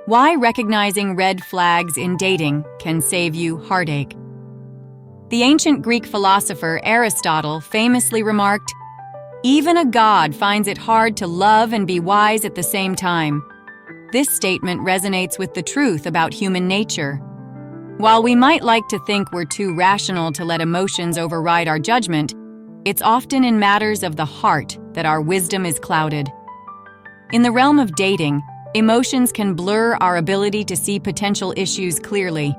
Why recognizing red flags in dating can save you heartache. The ancient Greek philosopher Aristotle famously remarked, "Even a god finds it hard to love and be wise at the same time." This statement resonates with the truth about human nature. While we might like to think we're too rational to let emotions override our judgment, it's often in matters of the heart that our wisdom is clouded. In the realm of dating, emotions can blur our ability to see potential issues clearly.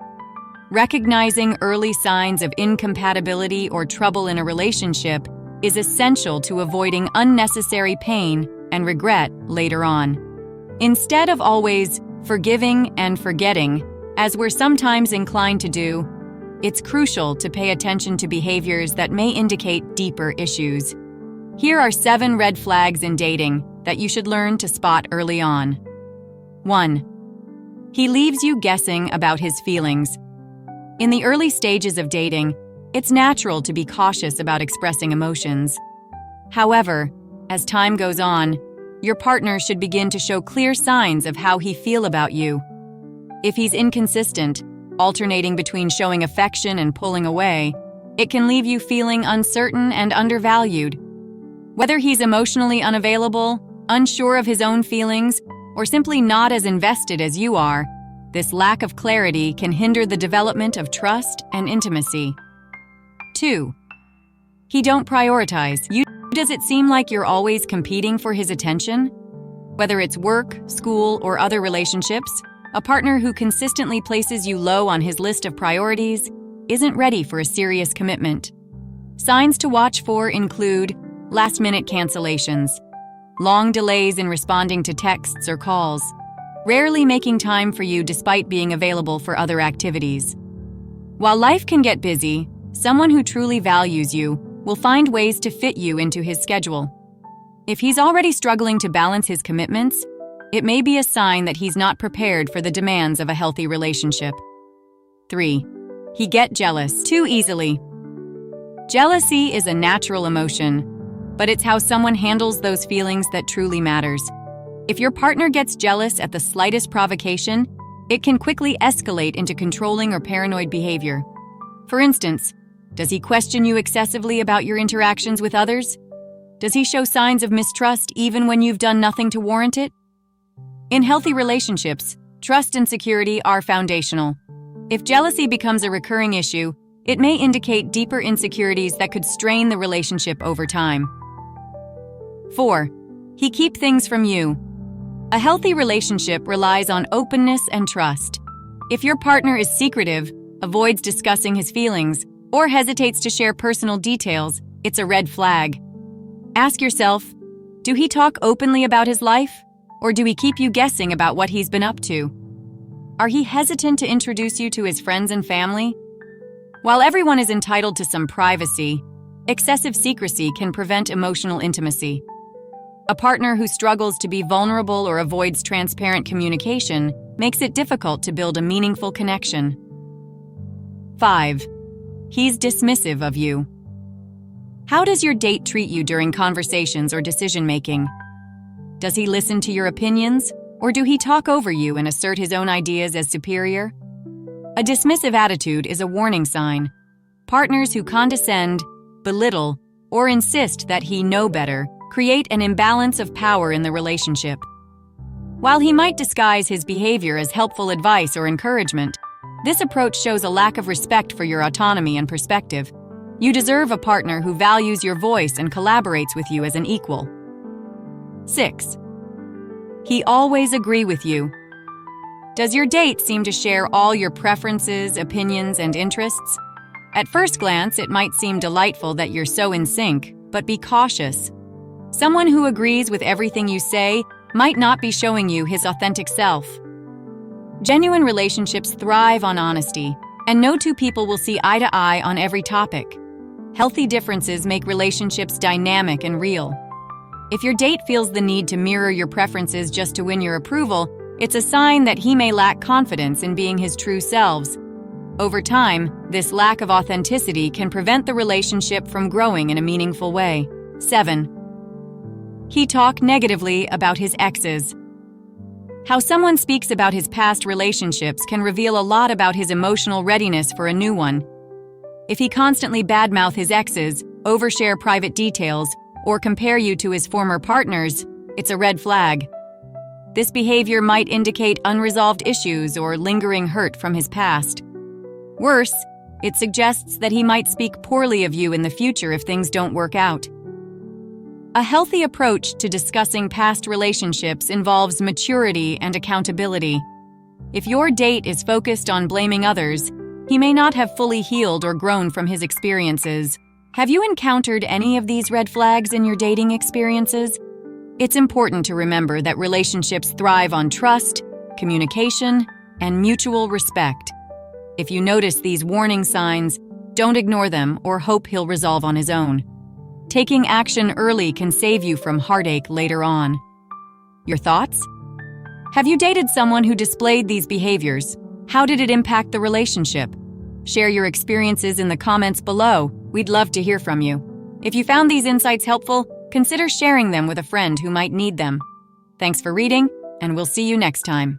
Recognizing early signs of incompatibility or trouble in a relationship is essential to avoiding unnecessary pain and regret later on. Instead of always forgiving and forgetting, as we're sometimes inclined to do, it's crucial to pay attention to behaviors that may indicate deeper issues. Here are 7 red flags in dating that you should learn to spot early on. 1. He leaves you guessing about his feelings. In the early stages of dating, it's natural to be cautious about expressing emotions. However, as time goes on, your partner should begin to show clear signs of how he feels about you. If he's inconsistent, alternating between showing affection and pulling away, it can leave you feeling uncertain and undervalued. Whether he's emotionally unavailable, unsure of his own feelings, or simply not as invested as you are, this lack of clarity can hinder the development of trust and intimacy. 2. He don't prioritize you. Does it seem like you're always competing for his attention? Whether it's work, school, or other relationships, a partner who consistently places you low on his list of priorities isn't ready for a serious commitment. Signs to watch for include last-minute cancellations, long delays in responding to texts or calls, rarely making time for you despite being available for other activities. While life can get busy, someone who truly values you will find ways to fit you into his schedule. If he's already struggling to balance his commitments, it may be a sign that he's not prepared for the demands of a healthy relationship. 3. He gets jealous too easily. Jealousy is a natural emotion, but it's how someone handles those feelings that truly matters. If your partner gets jealous at the slightest provocation, it can quickly escalate into controlling or paranoid behavior. For instance, does he question you excessively about your interactions with others? Does he show signs of mistrust even when you've done nothing to warrant it? In healthy relationships, trust and security are foundational. If jealousy becomes a recurring issue, it may indicate deeper insecurities that could strain the relationship over time. 4. He keeps things from you. A healthy relationship relies on openness and trust. If your partner is secretive, avoids discussing his feelings, or hesitates to share personal details, it's a red flag. Ask yourself, do he talk openly about his life? Or do he keep you guessing about what he's been up to? Are he hesitant to introduce you to his friends and family? While everyone is entitled to some privacy, excessive secrecy can prevent emotional intimacy. A partner who struggles to be vulnerable or avoids transparent communication makes it difficult to build a meaningful connection. 5. He's dismissive of you. How does your date treat you during conversations or decision-making? Does he listen to your opinions, or do he talk over you and assert his own ideas as superior? A dismissive attitude is a warning sign. Partners who condescend, belittle, or insist that he know better create an imbalance of power in the relationship. While he might disguise his behavior as helpful advice or encouragement, this approach shows a lack of respect for your autonomy and perspective. You deserve a partner who values your voice and collaborates with you as an equal. 6. He always agrees with you. Does your date seem to share all your preferences, opinions, and interests? At first glance, it might seem delightful that you're so in sync, but be cautious. Someone who agrees with everything you say might not be showing you his authentic self. Genuine relationships thrive on honesty, and no two people will see eye to eye on every topic. Healthy differences make relationships dynamic and real. If your date feels the need to mirror your preferences just to win your approval, it's a sign that he may lack confidence in being his true selves. Over time, this lack of authenticity can prevent the relationship from growing in a meaningful way. 7. He talks negatively about his exes. How someone speaks about his past relationships can reveal a lot about his emotional readiness for a new one. If he constantly badmouth his exes, overshare private details, or compare you to his former partners, it's a red flag. This behavior might indicate unresolved issues or lingering hurt from his past. Worse, it suggests that he might speak poorly of you in the future if things don't work out. A healthy approach to discussing past relationships involves maturity and accountability. If your date is focused on blaming others, he may not have fully healed or grown from his experiences. Have you encountered any of these red flags in your dating experiences? It's important to remember that relationships thrive on trust, communication, and mutual respect. If you notice these warning signs, don't ignore them or hope he'll resolve on his own. Taking action early can save you from heartache later on. Your thoughts? Have you dated someone who displayed these behaviors? How did it impact the relationship? Share your experiences in the comments below. We'd love to hear from you. If you found these insights helpful, consider sharing them with a friend who might need them. Thanks for reading, and we'll see you next time.